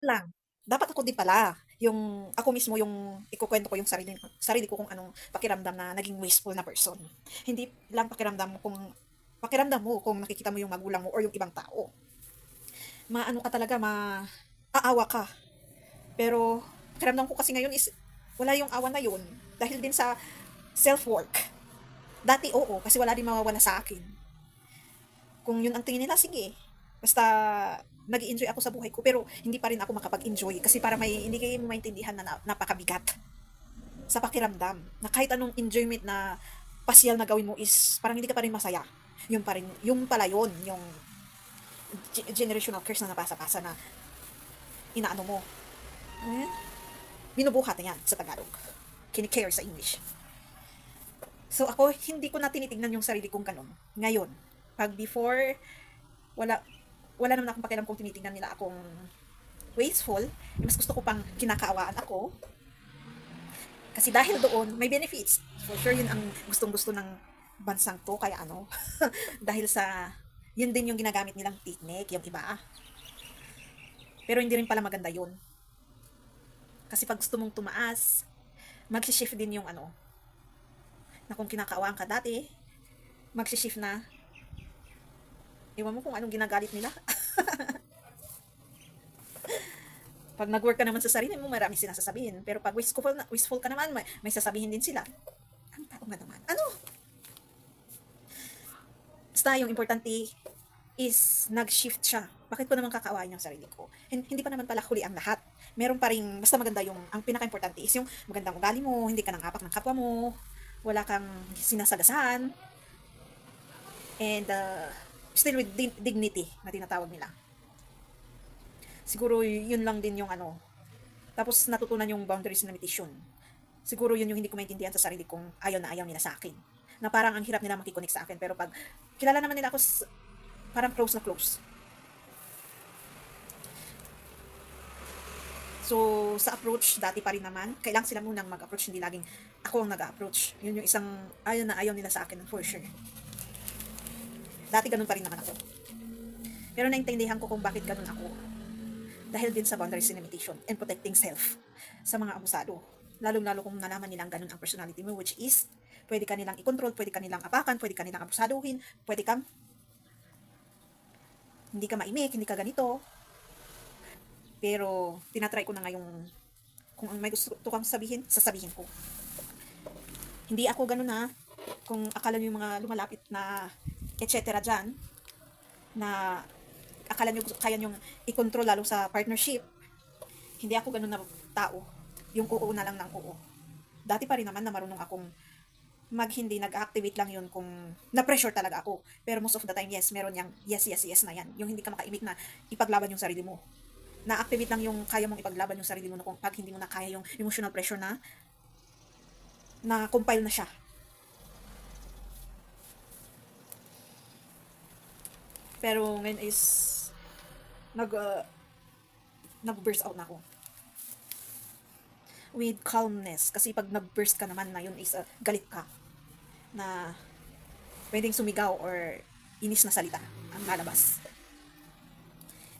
lang. Dapat ako din pala, yung ako mismo yung ikukuwento ko yung sarili ko kung anong pakiramdam na naging wasteful na person. Hindi lang pakiramdam mo kung nakikita mo yung magulang mo or yung ibang tao. Maano ka talaga, aawa ka. Pero pakiramdam ko kasi ngayon is wala yung awa na yun dahil din sa self-work. Dati oo, kasi wala din mawawala sa akin. Kung yun ang tingin nila, sige. Basta nag enjoy ako sa buhay ko, pero hindi pa rin ako makapag-enjoy kasi para hindi kayo maintindihan na napakabigat sa pakiramdam. Na kahit anong enjoyment na pasyal na gawin mo is parang hindi ka pa rin masaya. Yun pa rin, yung pala yun, yung generational curse na napasa-pasa na inaano mo. Eh? Binubuhat na yan sa Tagalog. Kinikare sa English. So ako, hindi ko na tinitignan yung sarili kong ganun. Ngayon, pag before, wala, wala naman akong pakialam kung tinitingnan nila akong wasteful, mas gusto ko pang kinakaawaan ako. Kasi dahil doon, may benefits. For sure, yun ang gustong-gusto ng bansang to. Kaya ano, dahil sa, yun din yung ginagamit nilang technique, yung iba. Pero hindi rin pala maganda yun. Kasi pag gusto mong tumaas, mag-shift din yung ano, na kung kinakaawaan ka dati, mag-shift na, iwan mo kung anong ginagalit nila. Pag nag-work ka naman sa sarili mo, marami silang sasabihin. Pero pag wasteful ka naman, may sasabihin din sila. Ang tao nga naman. Ano? Basta yung importante is nag-shift siya. Bakit ko naman kakaawain yung sarili ko? Hindi pa naman pala huli ang lahat. Meron pa rin, basta maganda yung, ang pinaka-importante is yung magandang ugali mo, hindi ka nangapak ng kapwa mo, wala kang sinasagasaan, and still with dignity na tinatawag nila. Siguro yun lang din yung ano. Tapos natutunan yung boundaries and limitation. Siguro yun yung hindi ko maintindihan sa sarili kong ayaw na ayaw nila sa akin. Na parang ang hirap nila makikonek sa akin. Pero pag kilala naman nila ako, parang close na close. So, sa approach, dati pa rin naman, kailangan sila munang mag-approach, hindi laging ako ang nag-approach. Yun yung isang ayaw na ayaw nila sa akin, for sure. Dati ganun pa rin naman ako. Pero naintindihan ko kung bakit ganun ako. Dahil din sa boundaries and limitation and protecting self sa mga abusado. Lalong-lalo kung nalaman nilang ganun ang personality mo, which is, pwede ka nilang i-control, pwede ka nilang apakan, pwede ka nilang abusaduhin, pwede kang, hindi ka maimik, hindi ka ganito. Pero, tinatry ko na ngayong, kung may gusto kang sabihin, sasabihin ko. Hindi ako ganun na, kung akala nyo yung mga lumalapit na, etc. dyan, na akala nyo kaya nyo i-control lalo sa partnership, hindi ako ganun na tao. Yung oo na lang ng oo. Dati pa rin naman na marunong akong hindi nag-activate lang yun kung na-pressure talaga ako. Pero most of the time, yes, meron yang yes, yes, yes na yan. Yung hindi ka makaimik na ipaglaban yung sarili mo. Na-activate lang yung kaya mong ipaglaban yung sarili mo na kung pag hindi mo na kaya yung emotional pressure na compile na siya. Pero ngayon is nag uh, nag-burst out na ako with calmness. Kasi pag nag-burst ka naman na yun is galit ka. Na pwedeng sumigaw or inis na salita ang lalabas.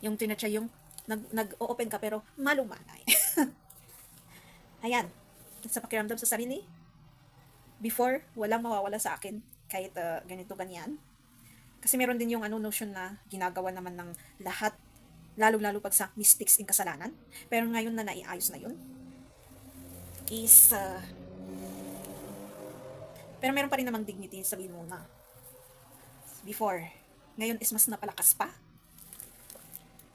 Yung tinatry yung nag-open ka pero malumanay. Ayan. Sa pakiramdam sa sarili, before, walang mawawala sa akin. Kahit ganito, ganyan. Kasi meron din yung notion na ginagawa naman ng lahat, lalo-lalo pag sa mistakes in kasalanan. Pero ngayon na naiayos na yun, is, pero meron pa rin namang dignity, sabihin mo na. Before, ngayon is mas napalakas pa.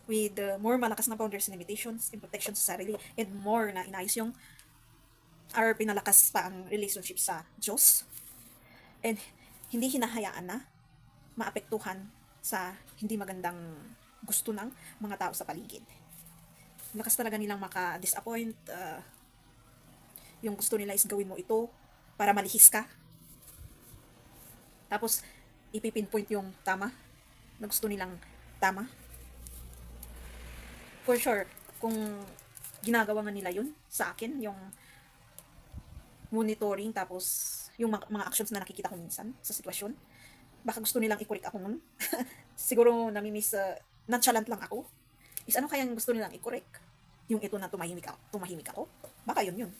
With more malakas na boundaries and limitations and protection sa sarili, and more na inayos yung, or pinalakas pa ang relationship sa Diyos. And hindi hinahayaan na maapektuhan sa hindi magandang gusto ng mga tao sa paligid. Lakas talaga nilang maka-disappoint. Yung gusto nila is gawin mo ito para malihis ka. Tapos, ipipinpoint yung tama na gusto nilang tama. For sure, kung ginagawa nga nila yun sa akin, yung monitoring, tapos yung mga actions na nakikita ko minsan sa sitwasyon, baka gusto nilang i-correct ako nun. Siguro namimiss, nonchalant lang ako. Is ano kayang gusto nilang i-correct? Yung ito na tumahimik ako, baka yun.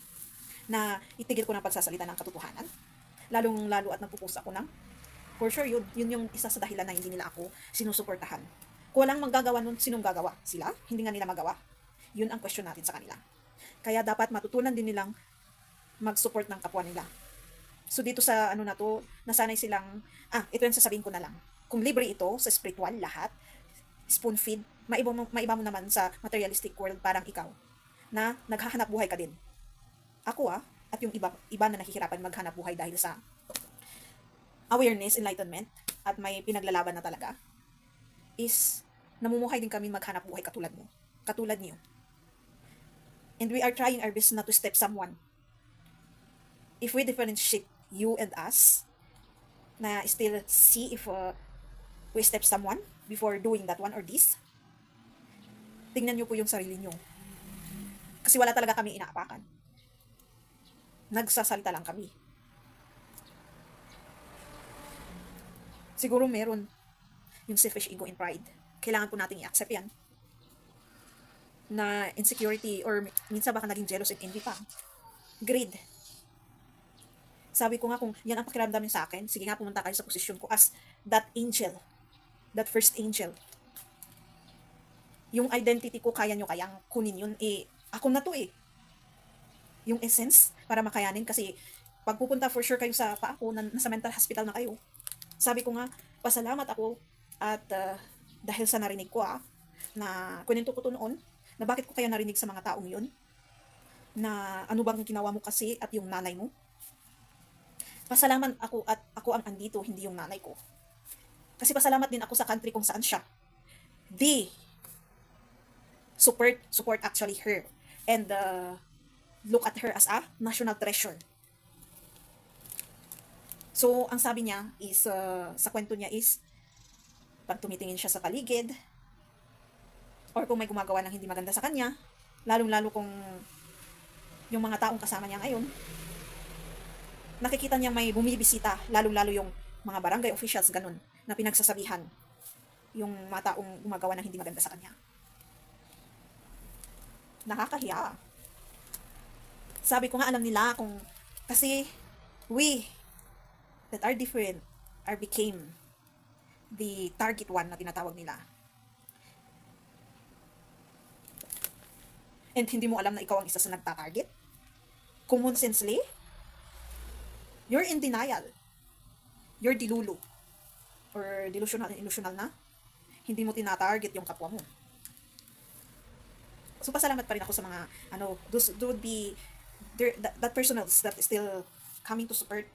Na itigil ko ng pagsasalita ng katotohanan. Lalong-lalo at nagpupusa ako ng, for sure yun yung isa sa dahilan na hindi nila ako sinusuportahan. Kung walang maggagawa nun, sinong gagawa? Sila? Hindi nga nila magawa. Yun ang question natin sa kanila. Kaya dapat matutunan din nilang mag-support ng kapwa nila. So dito sa ano na to, nasanay silang, ito yung sasabihin ko na lang. Kung libre ito sa spiritual lahat, spoon feed, maiba mo naman sa materialistic world parang ikaw, na naghahanap buhay ka din. Ako at yung iba na nahihirapan maghanap buhay dahil sa awareness, enlightenment, at may pinaglalaban na talaga, is namumuhay din kami maghanap buhay katulad mo. Katulad niyo. And we are trying our best not to step someone. If we differentiate you and us, na still see if we step someone before doing that one or this, tingnan nyo po yung sarili nyo. Kasi wala talaga kami inaapakan. Nagsasalita lang kami. Siguro meron yung selfish ego and pride. Kailangan po natin i-accept yan. Na insecurity or minsan baka naging jealous and envy pa. Greed. Sabi ko nga kung yan ang pakiramdam niyo sa akin, sige nga pumunta kayo sa posisyon ko as that angel. That first angel. Yung identity ko kaya nyo kayang kunin yun, ako na to yung essence para makayanin kasi pag pupunta for sure kayo sa paako, nasa mental hospital na kayo. Sabi ko nga, pasalamat ako at dahil sa narinig ko na kunento ko to noon, na bakit ko kaya narinig sa mga taong yun, na ano bang ginawa mo kasi at yung nanay mo. Pasalamat ako at ako ang andito, hindi yung nanay ko. Kasi pasalamat din ako sa country kung saan siya. They support actually her and look at her as a national treasure. So, ang sabi niya is, sa kwento niya is, pag tumitingin siya sa paligid, or kung may gumagawa ng hindi maganda sa kanya, lalong-lalo kung yung mga taong kasama niya ngayon, nakikita niya may bumibisita, lalong-lalo yung mga barangay officials, ganun, na pinagsasabihan yung mga taong gumagawa ng hindi maganda sa kanya. Nakakahiya. Sabi ko nga, alam nila kung, kasi we that are different became the target one na tinatawag nila. And hindi mo alam na ikaw ang isa sa nagta-target? Common sensely, you're in denial. You're dilulu. Or delusional and illusional na. Hindi mo tina-target yung kapwa mo. So, pasalamat pa rin ako sa mga, those would be, that personals that is still coming to support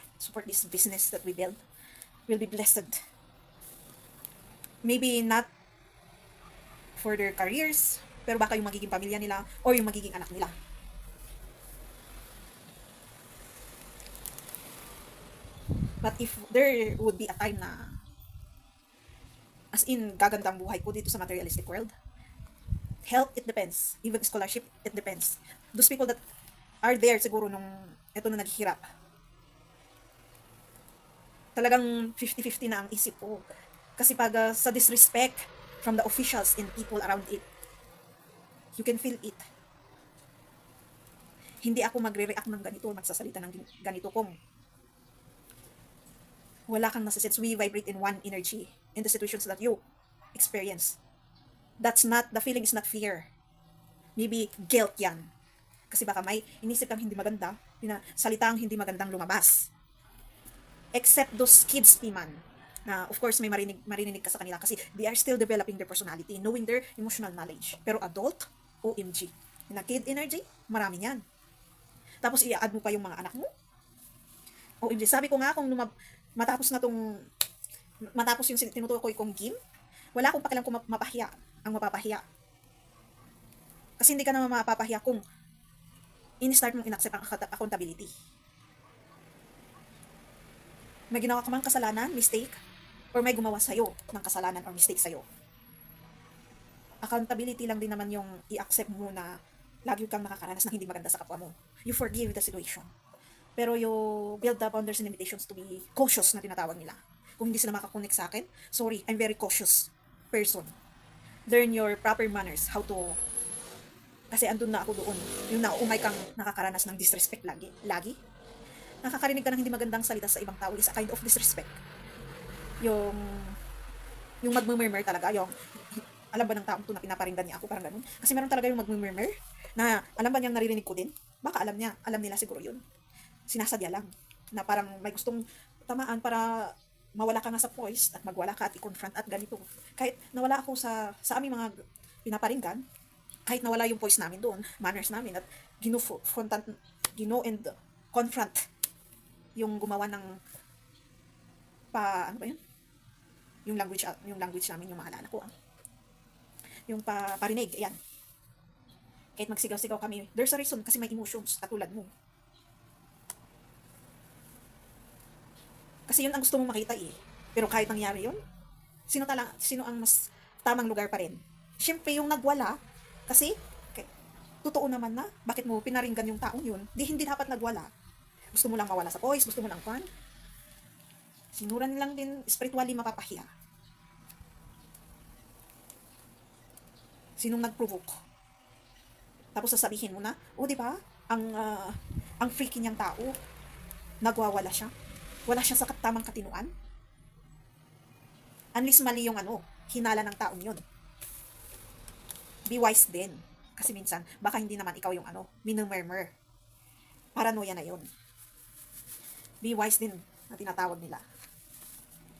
this business that we build, will be blessed. Maybe not for their careers, pero baka yung magiging pamilya nila, or yung magiging anak nila. But if there would be a time na, as in, gagandang buhay ko dito sa materialistic world, health, it depends. Even scholarship, it depends. Those people that are there siguro nung eto na naghihirap, talagang 50-50 na ang isip ko. Kasi pag sa disrespect from the officials and people around it, you can feel it. Hindi ako magre-react ng ganito, magsasalita ng ganito kung wala kang nasa-sense. We vibrate in one energy in the situations that you experience. That's not, the feeling is not fear. Maybe guilt yan. Kasi baka may inisip kang hindi maganda, salitang hindi magandang lumabas. Except those kids, Piman, na of course may marinig ka sa kanila kasi they are still developing their personality, knowing their emotional knowledge. Pero adult, OMG. Na kid energy, marami yan. Tapos i-add mo pa yung mga anak mo. OMG, sabi ko nga kung matapos yung tinutukoy kong game, wala akong pakialam kung mapahiya ang mapapahiya. Kasi hindi ka naman mapapahiya kung in-start mong in-accept ang accountability. May ginawa ka mang kasalanan, mistake, or may gumawa sa'yo ng kasalanan or mistake sa'yo. Accountability lang din naman yung i-accept mo na lagi kang makakaranas ng hindi maganda sa kapwa mo. You forgive the situation. Pero you build the boundaries and limitations to be cautious na tinatawag nila. Kung hindi sila makakonect sa akin, sorry, I'm very cautious person. Learn your proper manners, how to Kasi andun na ako doon. Yung naumay kang nakakaranas ng disrespect lagi. Lagi. Nakakarinig ka ng hindi magandang salita sa ibang tao is a kind of disrespect. Yung, yung magmumurmur talaga, yung, alam ba ng taong to na pinaparinggan niya ako, parang ganun. Kasi meron talaga yung magmumurmur, na alam ba niyang naririnig ko din? Baka alam niya, alam nila siguro yun. Sinasadya lang. Na parang may gustong tamaan para mawala ka nga sa voice at magwala ka at i-confront at ganito. Kahit nawala ako sa aming mga pinaparinggan, kahit nawala yung voice namin doon, manners namin, at gino and confront yung gumawa ng ano ba yun? Yung language namin, yung maalala ko. Yung parinig, ayan. Kahit magsigaw-sigaw kami, there's a reason kasi may emotions, katulad mo. Kasi yun ang gusto mong makita eh. Pero kahit nangyari yun, sino ang mas tamang lugar pa rin? Siyempre yung nagwala, kasi totoo naman na, bakit mo pinaringgan yung taong yun? Hindi dapat nagwala. Gusto mo lang mawala sa voice, gusto mo lang fun. Sinuran lang din, spiritually mapapahiya. Sinong nag-provoke? Tapos sasabihin mo na, di ba? Ang freaky niyang tao, nagwawala siya. Wala siya sa tamang katinuan. Unless mali yung hinala ng taong yun. Be wise din. Kasi minsan, baka hindi naman ikaw yung minumurmur. Paranoia na yun. Be wise din na tinatawag nila.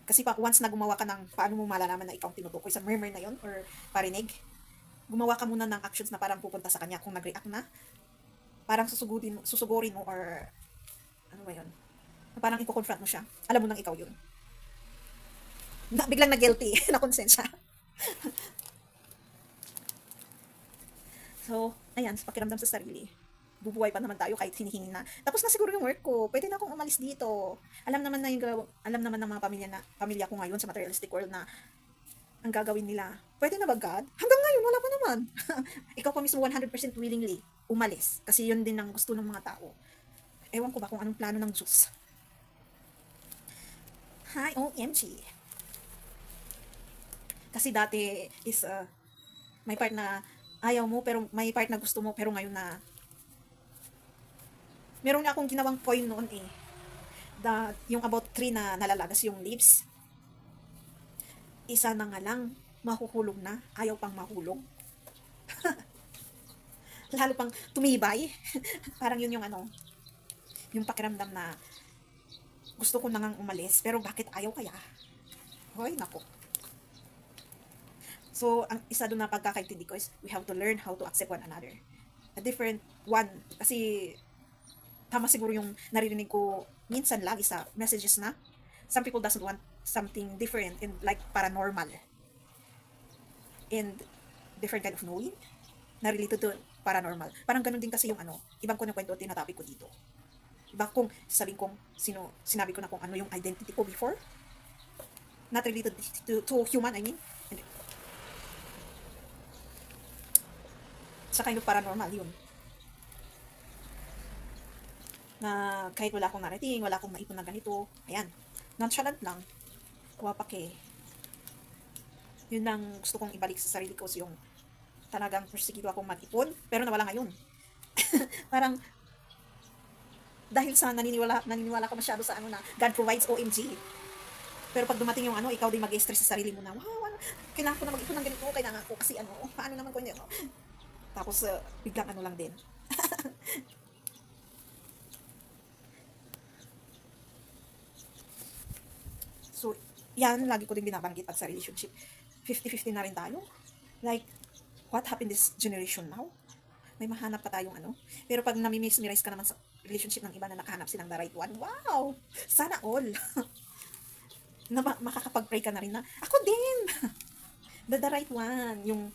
Kasi once na gumawa ka ng paano mo malalaman na ikaw tinutukoy sa murmur na yun or parinig, gumawa ka muna ng actions na parang pupunta sa kanya. Kung nag-react na, parang susugurin mo or ano ba yun? Parang i-confront mo siya. Alam mo nang ikaw yun. Biglang na-guilty, na-konsensya. So, ayan, pakiramdam sa sarili. Bubuhay pa naman tayo kahit hinihingi na. Tapos na siguro yung work ko. Pwede na akong umalis dito. Alam naman ng mga pamilya ko ngayon sa materialistic world na ang gagawin nila. Pwede na ba God? Hanggang ngayon, wala pa naman. Ikaw pa mismo 100% willingly umalis. Kasi yun din ang gusto ng mga tao. Ewan ko ba kung anong plano ng Diyos. Hi, OMG. Kasi dati is may part na ayaw mo, pero may part na gusto mo, pero ngayon na meron nga akong ginawang coin noon eh. Yung about 3 na nalalagas yung leaves. Isa na nga lang, mahuhulog na, ayaw pang mahulog. Lalo pang tumibay. Parang yun yung yung pakiramdam na gusto ko nang umalis, pero bakit ayaw kaya? Hoy, nako. So, ang isa doon na pagkakaintindi ko is, we have to learn how to accept one another. A different one. Kasi, tama siguro yung naririnig ko minsan lagi sa messages na, some people doesn't want something different and like paranormal. And different kind of knowing na related to paranormal. Parang ganun din kasi yung ibang kwento at tinatopic ko dito. Iba kung sabihin kong sinabi ko na kung ano yung identity ko before, not related to human, I mean, sa kind of paranormal yun. Na kahit wala akong narating, wala akong maipon na ganito, ayan, nonchalant lang, wapake. Yun lang gusto kong ibalik sa sarili ko, so yung talagang persigido akong mag-ipon, pero nawala ngayon. Parang, dahil sa naniniwala ka masyado sa na God provides, OMG. Pero pag dumating yung ikaw din mag-stress sa sarili mo na, wow, kailangan ko na mag-ipon ng ganito, kailangan ko kasi paano naman ko yun, tapos biglang lang din. So, yan, lagi ko din binabanggit pag sa relationship. 50-50 na rin tayo. Like, what happened this generation now? May mahanap pa tayong Pero pag nami-mesmerize ka naman sa relationship ng iba na nakahanap silang the right one, wow! Sana all! Na makakapag-pray ka na rin na, ako din! the right one. Yung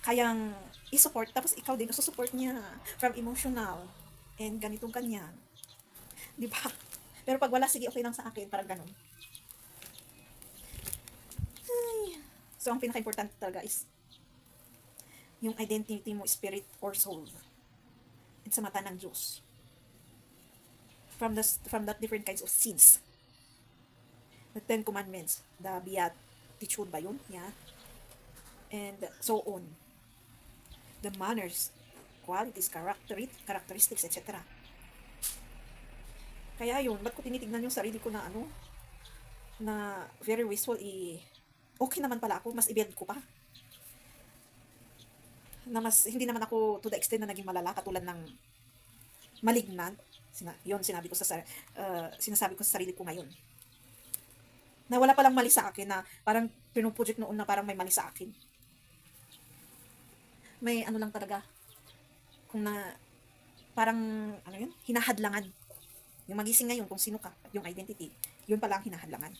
kayang i-support, tapos ikaw din support niya from emotional and ganitong ganyan. Di ba? Pero pag wala, sige, okay lang sa akin, parang ganun. Ay. So, ang pinaka-important talaga is yung identity mo, spirit or soul. And sa mata ng Diyos. From that different kinds of sins. The 10 Commandments, the Beatitude ba yun? Yeah. And so on. The manners, qualities, characteristics, etc. Kaya yun, ba't ko tinitignan yung sarili ko na na very wasteful, okay naman pala ako, mas i-build ko pa. Na mas, hindi naman ako to the extent na naging malala, katulad ng malignant. Yun, sinasabi ko sa sarili ko ngayon. Na wala palang mali sa akin, na parang pinuproject noon na parang may mali sa akin. May lang talaga, kung na, parang, hinahadlangan. Yung magising ngayon, kung sino ka, yung identity, yun pala ang hinahadlangan.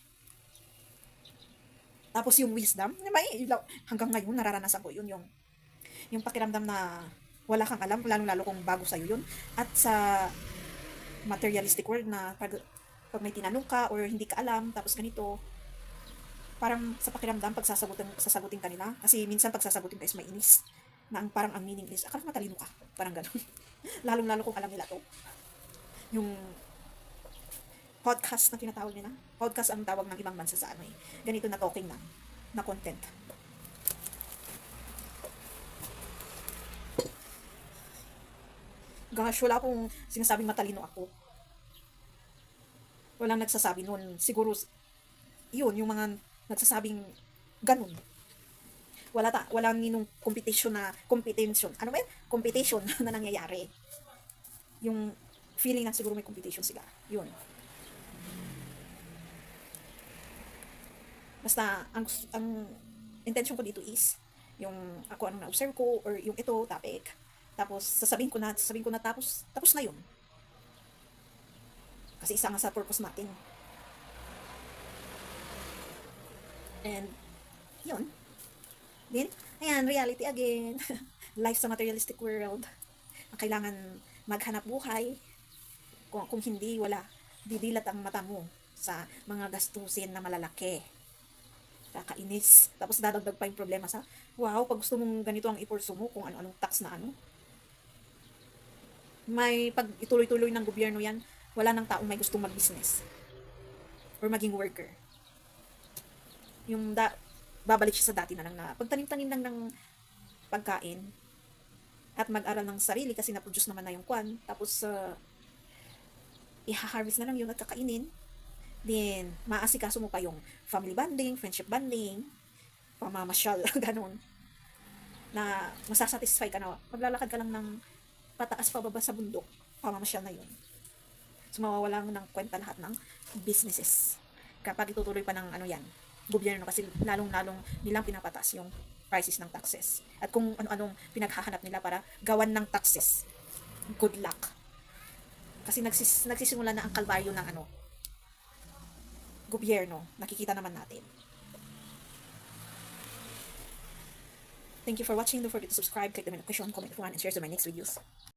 Tapos yung wisdom, hanggang ngayon, nararanasan ko yun, yung pakiramdam na wala kang alam, lalo kung bago sa'yo yun. At sa materialistic world na pag may tinanong ka or hindi ka alam, tapos ganito, parang sa pakiramdam, sasagutin ka nila. Kasi minsan pag sasagutin ka is may inis. Na parang ang meaning is, akala matalino ka. Parang gano'n. Lalong-lalo kung alam nila to. Yung podcast na tinatawag nila. Podcast ang tawag ng ibang bansa sa ganito na talking na content. Gosh, wala akong sinasabing matalino ako. Walang nagsasabi nun. Siguro, yun, yung mga nagsasabing ganun. Walang ninong competition. Ano ba yun? Competition na nangyayari. Yung feeling na siguro may competition sila. Yun. Basta, ang intention ko dito is, yung ako anong na-observe ko, or yung ito, topic. Tapos, sasabihin ko na, tapos na yun. Kasi isa nga sa purpose natin. And, yun. Then, ayan, reality again. Life sa materialistic world. Ang kailangan maghanap buhay. Kung hindi, wala. Didilat ang mata mo sa mga gastusin na malalaki. Kakainis. Tapos dadagdag pa yung problema sa, wow, pag gusto mong ganito ang ipursu mo, kung ano-anong tax na may pag ituloy-tuloy ng gobyerno yan, wala nang taong may gustong mag-business or maging worker. Babalik siya sa dati na lang na pagtanim-tanim lang ng pagkain at mag-aral ng sarili kasi na-produce naman na yung kwan. Tapos, i-harvest na lang yun at kakainin. Then, maasikaso mo pa yung family bonding, friendship bonding, pamamasyal, ganun. Na masasatisfy ka na. Maglalakad ka lang ng pataas pababa sa bundok, pamamasyal na yun. So, mawawala ng kwenta lahat ng businesses. Kapag itutuloy pa ng gobyerno, kasi lalong-lalong nilang pinapataas yung prices ng taxes. At kung ano-anong pinaghahanap nila para gawan ng taxes, good luck. Kasi nagsisimula na ang kalbaryo ng gobyerno. Nakikita naman natin. Thank you for watching. Don't forget to subscribe, click the notification, comment if you want, and share to my next videos.